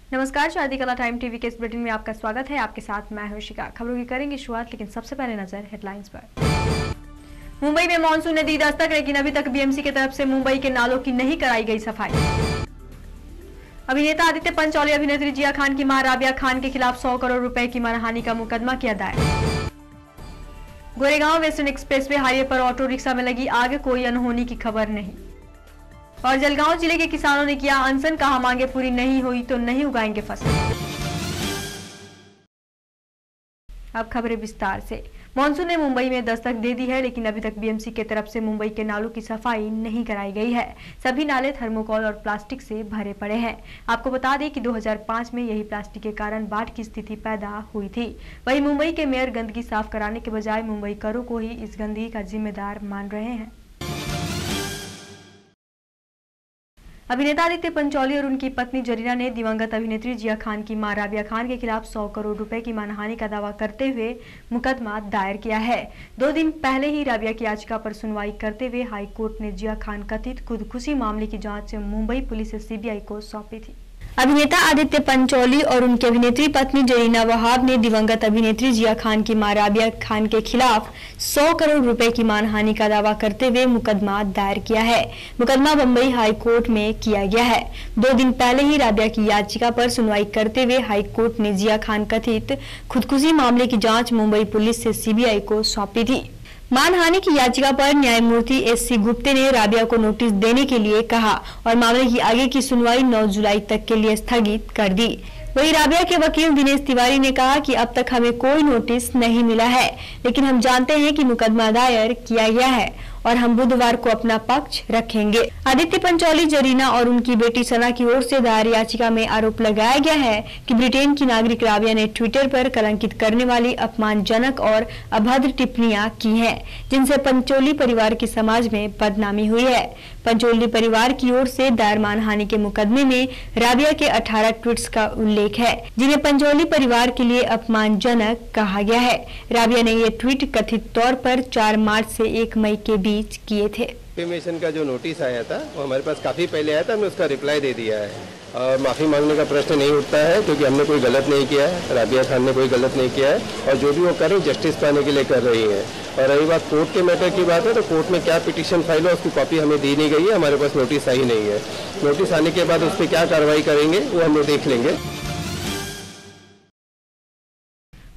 नमस्कार, शादी कला टाइम टीवी के इस बुलेटिन में आपका स्वागत है। आपके साथ मैं हर्षिका। खबरों की करेंगे शुरुआत, लेकिन सबसे पहले नजर हेडलाइंस पर। मुंबई में मानसून ने दी दस्तक, लेकिन अभी तक बीएमसी की तरफ से मुंबई के नालों की नहीं कराई गई सफाई। अभिनेता आदित्य पंचोली अभिनेत्री जिया खान की मां राबिया खान के खिलाफ 100 करोड़ रुपए की मानहानि का मुकदमा किया दायर। गोरेगांव वेस्टर्न एक्सप्रेसवे हाईवे पर ऑटो रिक्शा में लगी आग, कोई अनहोनी की खबर नहीं। और जलगांव जिले के किसानों ने किया अनशन, कहा मांगे पूरी नहीं हुई तो नहीं उगाएंगे फसल। अब खबरें विस्तार से। मानसून ने मुंबई में दस्तक दे दी है, लेकिन अभी तक बीएमसी की तरफ से मुंबई के नालों की सफाई नहीं कराई गई है। सभी नाले थर्मोकोल और प्लास्टिक से भरे पड़े हैं। आपको बता दें कि 2005 में यही प्लास्टिक के कारण बाढ़ की स्थिति पैदा हुई थी। वहीं मुंबई के मेयर गंदगी साफ कराने के बजाय मुंबईकरों को ही इस गंदगी का जिम्मेदार मान रहे हैं। अभिनेता आदित्य पंचोली और उनकी पत्नी जरीना ने दिवंगत अभिनेत्री जिया खान की मां राबिया खान के खिलाफ 100 करोड़ रुपए की मानहानि का दावा करते हुए मुकदमा दायर किया है। 2 दिन पहले ही राबिया की याचिका पर सुनवाई करते हुए हाई कोर्ट ने जिया खान कथित खुदकुशी मामले की जांच मुंबई पुलिस से सीबीआई को सौंपी थी। अभिनेता आदित्य पंचोली और उनकी अभिनेत्री पत्नी जरीना वहाब ने दिवंगत अभिनेत्री जिया खान की मां राबिया खान के खिलाफ 100 करोड़ रुपए की मानहानि का दावा करते हुए मुकदमा दायर किया है। मुकदमा मुंबई हाई कोर्ट में किया गया है। 2 दिन पहले ही राबिया की याचिका पर सुनवाई करते हुए हाई कोर्ट ने जिया खान कथित खुदकुशी मामले की जांच मुंबई पुलिस से सीबीआई को सौंपी थी। मानहानि की याचिका पर न्यायमूर्ति एससी गुप्ते ने राबिया को नोटिस देने के लिए कहा और मामले की आगे की सुनवाई 9 जुलाई तक के लिए स्थगित कर दी। वहीं राबिया के वकील दिनेश तिवारी ने कहा कि अब तक हमें कोई नोटिस नहीं मिला है, लेकिन हम जानते हैं कि मुकदमा दायर किया गया है और हम बुधवार को अपना पक्ष रखेंगे। आदित्य पंचोली, जरीना और उनकी बेटी सना की ओर से दायर याचिका में आरोप लगाया गया है कि ब्रिटेन की नागरिक राबिया ने ट्विटर पर कलंकित करने वाली अपमानजनक और अभद्र टिप्पणियां की हैं, जिनसे पंचोली परिवार की समाज में बदनामी हुई है। पंचोली परिवार की ओर से दायर मानहानि के मुकदमे में राबिया के 18 ट्वीट्स का उल्लेख है, जिन्हें पंचोली परिवार के लिए अपमानजनक कहा गया है। राबिया ने ये ट्वीट कथित तौर पर 4 मार्च से 1 मई के बीच किए थे। डिफेमेशन का जो नोटिस आया था वो हमारे पास काफ़ी पहले आया था, हमने उसका रिप्लाई दे दिया है और माफ़ी मांगने का प्रश्न नहीं उठता है, क्योंकि हमने कोई गलत नहीं किया है, राबिया खान ने कोई गलत नहीं किया है और जो भी वो कर रही जस्टिस पाने के लिए कर रही है। और रही बात कोर्ट के मैटर की बात है, तो कोर्ट में क्या पिटीशन फाइल है उसकी कॉपी हमें दी नहीं गई है, हमारे पास नोटिस आई नहीं है। नोटिस आने के बाद उस पर क्या कार्रवाई करेंगे वो हम लोग देख लेंगे।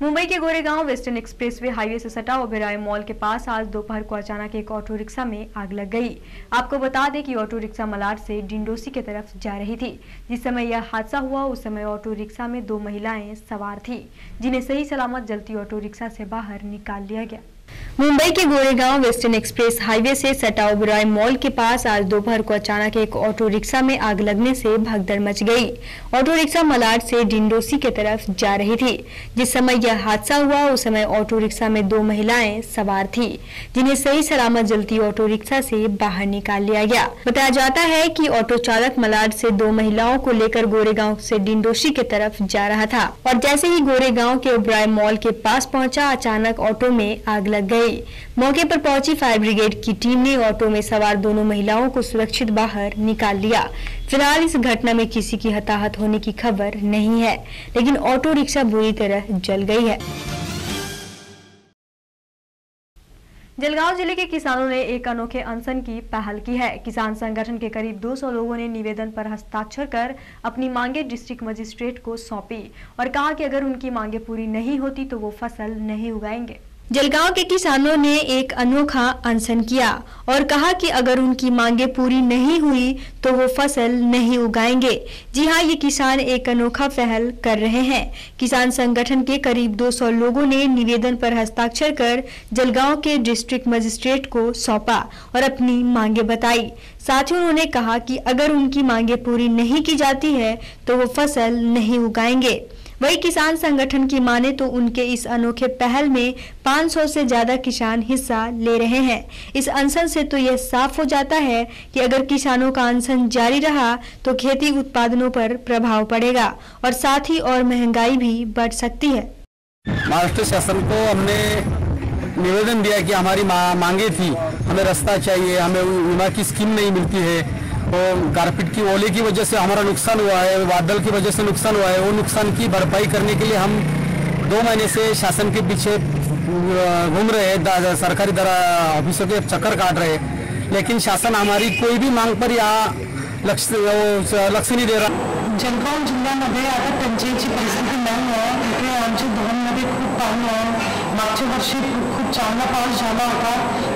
मुंबई के गोरेगांव वेस्टर्न एक्सप्रेसवे हाईवे से सटा ओबेरॉय मॉल के पास आज दोपहर को अचानक एक ऑटो रिक्शा में आग लग गई। आपको बता दें कि ऑटो रिक्शा मलाड से डिंडोसी की तरफ जा रही थी। जिस समय यह हादसा हुआ उस समय ऑटो रिक्शा में 2 महिलाएं सवार थी, जिन्हें सही सलामत जलती ऑटो रिक्शा से बाहर निकाल लिया गया। मुंबई के गोरेगांव वेस्टर्न एक्सप्रेस हाईवे से सटा ओबेरॉय मॉल के पास आज दोपहर को अचानक एक ऑटो रिक्शा में आग लगने से भगदड़ मच गई। ऑटो रिक्शा मलाड से डिंडोसी की तरफ जा रही थी। जिस समय यह हादसा हुआ उस समय ऑटो रिक्शा में 2 महिलाएं सवार थी, जिन्हें सही सलामत जलती ऑटो रिक्शा से बाहर निकाल लिया गया। बताया जाता है कि ऑटो चालक मलाड से 2 महिलाओं को लेकर गोरेगांव से डिंडोसी की तरफ जा रहा था और जैसे ही गोरेगांव के ओबेरॉय मॉल के पास पहुंचा, अचानक ऑटो में आग लग गई। मौके पर पहुंची फायर ब्रिगेड की टीम ने ऑटो में सवार दोनों महिलाओं को सुरक्षित बाहर निकाल लिया। फिलहाल इस घटना में किसी की हताहत होने की खबर नहीं है, लेकिन ऑटो रिक्शा बुरी तरह जल गई है। जलगांव जिले के किसानों ने एक अनोखे अनशन की पहल की है। किसान संगठन के करीब 200 लोगों ने निवेदन पर हस्ताक्षर कर अपनी मांगे डिस्ट्रिक्ट मजिस्ट्रेट को सौंपी और कहा कि अगर उनकी मांगे पूरी नहीं होती तो वो फसल नहीं उगाएंगे। जलगांव के किसानों ने एक अनोखा अनशन किया और कहा कि अगर उनकी मांगे पूरी नहीं हुई तो वो फसल नहीं उगाएंगे। जी हां, ये किसान एक अनोखा पहल कर रहे हैं। किसान संगठन के करीब 200 लोगों ने निवेदन पर हस्ताक्षर कर जलगांव के डिस्ट्रिक्ट मजिस्ट्रेट को सौंपा और अपनी मांगे बताई। साथ ही उन्होंने कहा कि अगर उनकी मांगे पूरी नहीं की जाती है तो वो फसल नहीं उगाएंगे। वही किसान संगठन की माने तो उनके इस अनोखे पहल में 500 से ज्यादा किसान हिस्सा ले रहे हैं। इस अनशन से तो यह साफ हो जाता है कि अगर किसानों का अनशन जारी रहा तो खेती उत्पादनों पर प्रभाव पड़ेगा और साथ ही और महंगाई भी बढ़ सकती है। महाराष्ट्र शासन को हमने निवेदन दिया कि हमारी मांगे थी, हमें रास्ता चाहिए, हमें बीमा की स्कीम नहीं मिलती है, वो कारपेट की ओले की वजह से हमारा नुकसान हुआ है, बादल की वजह से नुकसान हुआ है। वो नुकसान की भरपाई करने के लिए हम 2 महीने से शासन के पीछे घूम रहे हैं, सरकारी ऑफिसों के चक्कर काट रहे हैं, लेकिन शासन हमारी कोई भी मांग पर यहाँ लक्ष नहीं दे रहा। जळगाव जिल्ह्यामध्ये आता टंचाईची परिस्थिती नाही आहे। इकडे आमच्या धरणमध्ये खूप पाणी आहे। मागच्या वर्षी खूप चांगला पाऊस झाला होता,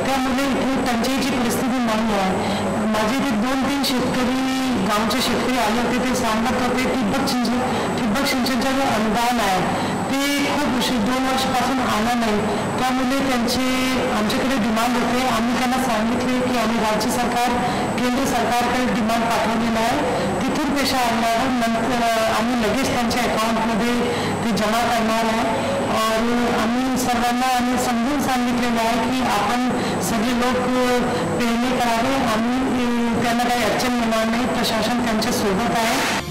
त्यामुळे इथे टंचाईची परिस्थिती नाही आहे। माझे ते 2-3 शेतकरी गावचे शेतकरी आले होते, ते सांगत होते ठिबक सिंचनचं जे अनुदान आहे ते खूप 2 वर्षापासून आलं नाही, त्यामुळे त्यांचे आमच्याकडे डिमांड होते। आम्ही त्यांना सांगितले की आम्ही राज्य सरकार केंद्र सरकारकडे डिमांड पाठवलेला आहे, तिथून पैसे आणणार नंतर आम्ही लगेच त्यांच्या अकाउंटमध्ये ते जमा करणार आहे। और आम्ही सर्वांना आम्ही समजून सांगितलेलं आहे की आपण सगळे लोक पेरणी करावे, आम्ही त्यांना काही अडचण येणार नाही, प्रशासन त्यांच्या सोबत आहे।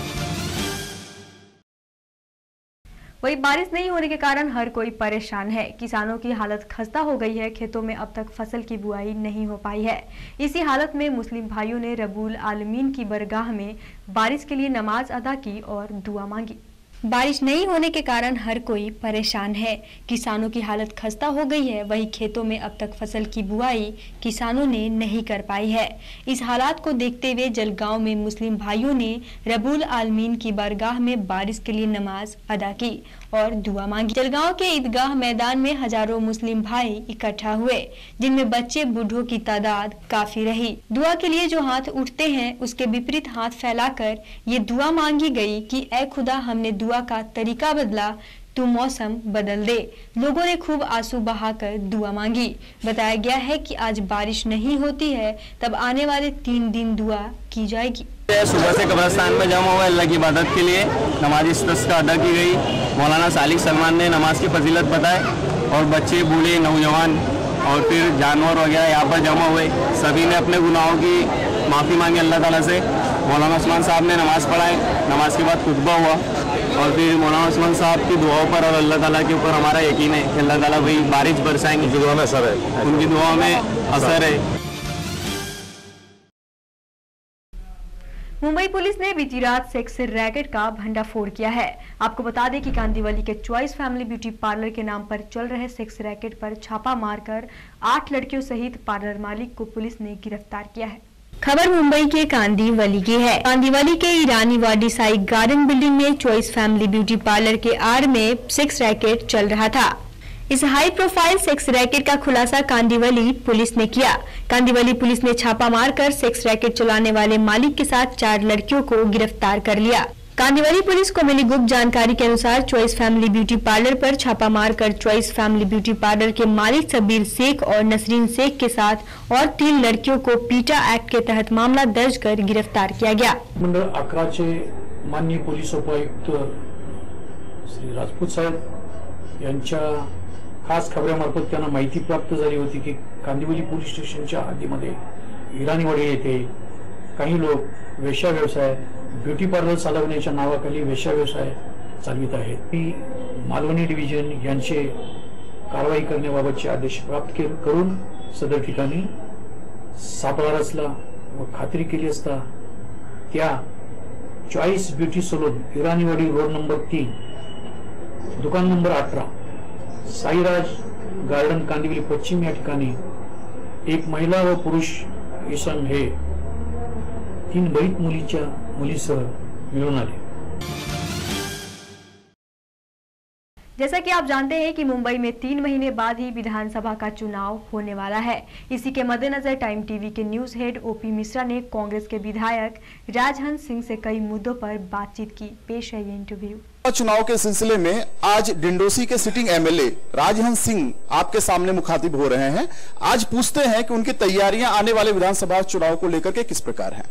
वही बारिश नहीं होने के कारण हर कोई परेशान है। किसानों की हालत खस्ता हो गई है। खेतों में अब तक फसल की बुआई नहीं हो पाई है। इसी हालत में मुस्लिम भाइयों ने रब्बुल आलमीन की बरगाह में बारिश के लिए नमाज अदा की और दुआ मांगी। बारिश नहीं होने के कारण हर कोई परेशान है। किसानों की हालत खस्ता हो गई है। वही खेतों में अब तक फसल की बुआई किसानों ने नहीं कर पाई है। इस हालात को देखते हुए जलगांव में मुस्लिम भाइयों ने रब्बुल आलमीन की बारगाह में बारिश के लिए नमाज अदा की और दुआ मांगी। जलगांव के ईदगाह मैदान में हजारों मुस्लिम भाई इकट्ठा हुए, जिनमें बच्चे बूढ़ों की तादाद काफी रही। दुआ के लिए जो हाथ उठते हैं उसके विपरीत हाथ फैलाकर ये दुआ मांगी गई कि ऐ खुदा, हमने दुआ का तरीका बदला, तू मौसम बदल दे। लोगों ने खूब आंसू बहाकर दुआ मांगी। बताया गया है कि आज बारिश नहीं होती है, तब आने वाले 3 दिन दुआ की जाएगी। सुबह से कब्रिस्तान में जमा हुआ अल्लाह की इबादत के लिए नमाज इस्तिस्का अदा की गई। मौलाना सालिक सलमान ने नमाज की फजीलत बताई और बच्चे, बूढ़े, नौजवान और फिर जानवर वगैरह यहाँ पर जमा हुए। सभी ने अपने गुनाहों की माफ़ी मांगी अल्लाह ताला से। मौलाना उस्मान साहब ने नमाज़ पढ़ाई, नमाज के बाद खुतबा हुआ और फिर मौलाना उस्मान साहब की दुआओं पर और अल्लाह ताला के ऊपर हमारा यकीन है कि अल्लाह ताला वही बारिश बरसाएंगे। उनकी दुआ में असर है, उनकी दुआ में असर है। मुंबई पुलिस ने बीती रात सेक्स रैकेट का भंडाफोड़ किया है। आपको बता दें कि कांदीवली के चॉइस फैमिली ब्यूटी पार्लर के नाम पर चल रहे सेक्स रैकेट पर छापा मारकर 8 लड़कियों सहित पार्लर मालिक को पुलिस ने गिरफ्तार किया है। खबर मुंबई के कांदीवली की है। कांदीवली के ईरानी वाडी साई गार्डन बिल्डिंग में चॉइस फैमिली ब्यूटी पार्लर के आड़ में सेक्स रैकेट चल रहा था। इस हाई प्रोफाइल सेक्स रैकेट का खुलासा कांदीवली पुलिस ने किया। कांदीवली पुलिस ने छापा मारकर सेक्स रैकेट चलाने वाले मालिक के साथ 4 लड़कियों को गिरफ्तार कर लिया। कांदीवली पुलिस को मिली गुप्त जानकारी के अनुसार चॉइस फैमिली ब्यूटी पार्लर पर छापा मारकर चॉइस फैमिली ब्यूटी पार्लर के मालिक सबीर शेख और नसरीन शेख के साथ और 3 लड़कियों को पीटा एक्ट के तहत मामला दर्ज कर गिरफ्तार किया गया। मंडळ 11 चे माननीय पोलीस उपायुक्त श्री राजपूत साहेब यांच्या खास खबऱ्यामार्फत त्यांना माहिती प्राप्त झाली होती की कांदिवली पोलीस स्टेशनच्या हद्दीमध्ये इराणीवाडी येथे काही लोक वेश्या व्यवसाय, ब्युटी पार्लर चालवण्याच्या नावाखाली वेश्या व्यवसाय चालवित आहेत। ती मालवणी डिव्हिजन यांचे कारवाई करण्याबाबतचे आदेश प्राप्त करून सदर ठिकाणी सापळा रचला व खात्री केली असता त्या choice beauty salon Iraniwadi road number 3 दुकान नंबर 18 साईराज गार्डन कांदिवली पश्चिम या ठिकाणी एक महिला व पुरुष इसम हे 3 बळीत मुलीसह मिळून आले। जैसा कि आप जानते हैं कि मुंबई में 3 महीने बाद ही विधानसभा का चुनाव होने वाला है। इसी के मद्देनजर टाइम टीवी के न्यूज हेड ओपी मिश्रा ने कांग्रेस के विधायक राजहंस सिंह से कई मुद्दों पर बातचीत की। पेश है ये इंटरव्यू। चुनाव के सिलसिले में आज डिंडोसी के सिटिंग एमएलए राजहंस सिंह आपके सामने मुखातिब हो रहे हैं। आज पूछते हैं कि उनकी तैयारियां आने वाले विधानसभा चुनाव को लेकर के किस प्रकार हैं।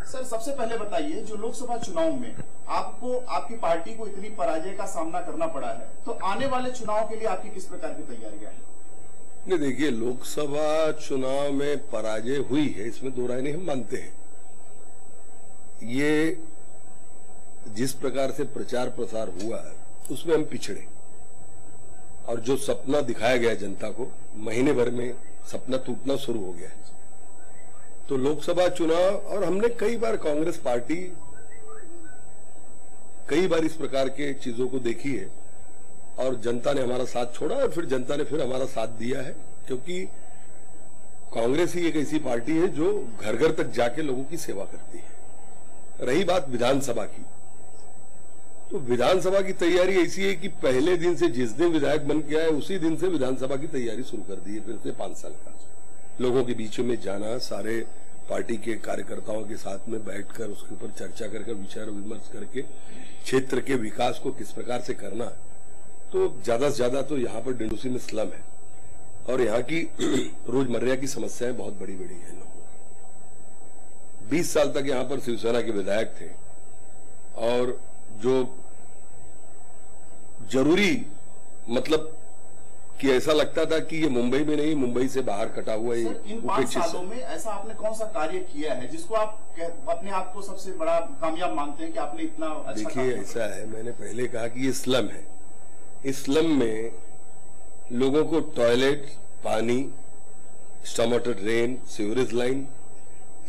सर, सबसे पहले बताइए, जो लोकसभा चुनाव में आपको आपकी पार्टी को इतनी पराजय का सामना करना पड़ा है, तो आने वाले चुनाव के लिए आपकी किस प्रकार की तैयारियां हैं? नहीं, देखिए, लोकसभा चुनाव में पराजय हुई है, इसमें दो राय नहीं, हम मानते हैं। ये जिस प्रकार से प्रचार प्रसार हुआ है उसमें हम पिछड़े, और जो सपना दिखाया गया जनता को, महीने भर में सपना टूटना शुरू हो गया है। तो लोकसभा चुनाव, और हमने कई बार कांग्रेस पार्टी कई बार इस प्रकार के चीजों को देखी है और जनता ने हमारा साथ छोड़ा और फिर जनता ने फिर हमारा साथ दिया है, क्योंकि कांग्रेस ही एक ऐसी पार्टी है जो घर घर तक जाके लोगों की सेवा करती है। रही बात विधानसभा की, तो विधानसभा की तैयारी ऐसी है कि पहले दिन से, जिस दिन विधायक बन के आए उसी दिन से विधानसभा की तैयारी शुरू कर दी है। फिर से 5 साल का लोगों के बीच में जाना, सारे पार्टी के कार्यकर्ताओं के साथ में बैठकर उसके ऊपर चर्चा कर विचार विमर्श करके क्षेत्र के विकास को किस प्रकार से करना। तो ज्यादा से ज्यादा तो यहाँ पर डिंडोसी में स्लम है और यहाँ की रोजमर्रा की समस्याएं बहुत बड़ी बड़ी है लोगों की। 20 साल तक यहाँ पर शिवसेना के विधायक थे और जो जरूरी मतलब कि ऐसा लगता था कि ये मुंबई में नहीं, मुंबई से बाहर कटा हुआ है। इन 5 सालों में ऐसा आपने कौन सा कार्य किया है जिसको आप अपने आप को सबसे बड़ा कामयाब मानते हैं कि आपने इतना अच्छा? देखिए ऐसा है, मैंने पहले कहा कि ये स्लम है। इस स्लम में लोगों को टॉयलेट, पानी, storm water drain, sewerage line,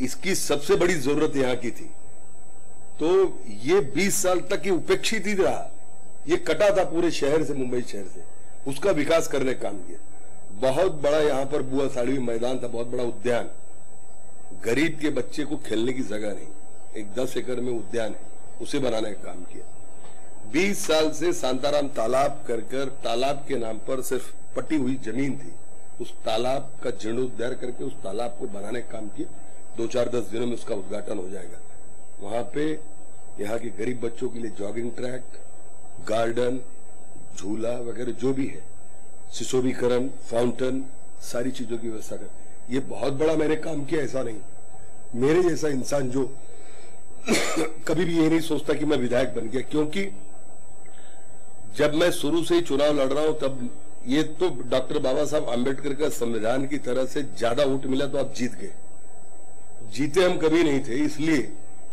इसकी सबसे बड़ी जरूरत यहाँ की थी। तो ये 20 साल तक ये उपेक्षित ही रहा, ये कटा था पूरे शहर से, मुंबई शहर से। उसका विकास करने का काम किया। बहुत बड़ा यहाँ पर बुआ साड़ी मैदान था, बहुत बड़ा उद्यान, गरीब के बच्चे को खेलने की जगह नहीं, एक 10 एकड़ में उद्यान है, उसे बनाने का काम किया। 20 साल से शांताराम तालाब कर तालाब के नाम पर सिर्फ पटी हुई जमीन थी, उस तालाब का जीर्णोद्धार करके उस तालाब को बनाने का काम किया। 2-4-10 दिनों में उसका उद्घाटन हो जाएगा। वहां पे यहाँ के गरीब बच्चों के लिए जॉगिंग ट्रैक, गार्डन, झूला वगैरह जो भी है, सुशोभीकरण, फाउंटेन, सारी चीजों की व्यवस्था कर। ये बहुत बड़ा मैंने काम किया, ऐसा नहीं। मेरे जैसा इंसान जो कभी भी ये नहीं सोचता कि मैं विधायक बन गया, क्योंकि जब मैं शुरू से ही चुनाव लड़ रहा हूं तब ये तो डॉक्टर बाबा साहब आम्बेडकर का संविधान की तरह से ज्यादा वोट मिला तो आप जीत गए। जीते हम कभी नहीं थे, इसलिए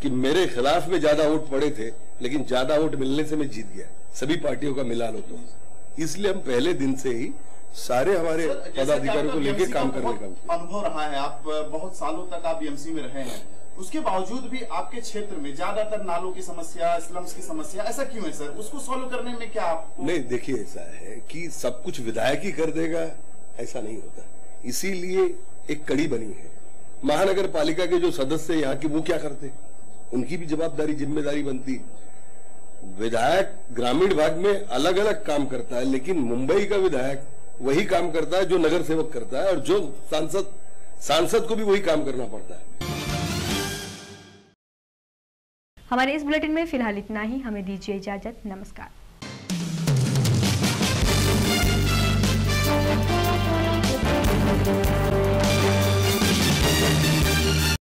कि मेरे खिलाफ में ज्यादा वोट पड़े थे, लेकिन ज्यादा वोट मिलने से मैं जीत गया। सभी पार्टियों का मिला लो तो, इसलिए हम पहले दिन से ही सारे हमारे पदाधिकारियों को लेकर काम करने का अनुभव रहा है। आप बहुत सालों तक आप बीएमसी में रहे हैं, उसके बावजूद भी आपके क्षेत्र में ज्यादातर नालों की समस्या, स्लम्स की समस्या, ऐसा क्यों है सर? उसको सॉल्व करने में क्या आपको? नहीं, देखिए ऐसा है कि सब कुछ विधायक ही कर देगा, ऐसा नहीं होता। इसीलिए एक कड़ी बनी है। महानगर पालिका के जो सदस्य यहाँ की, वो क्या करते, उनकी भी जवाबदारी, जिम्मेदारी बनती। विधायक ग्रामीण भाग में अलग अलग काम करता है, लेकिन मुंबई का विधायक वही काम करता है जो नगर सेवक करता है, और जो सांसद को भी वही काम करना पड़ता है। हमारे इस बुलेटिन में फिलहाल इतना ही। हमें दीजिए इजाजत। नमस्कार।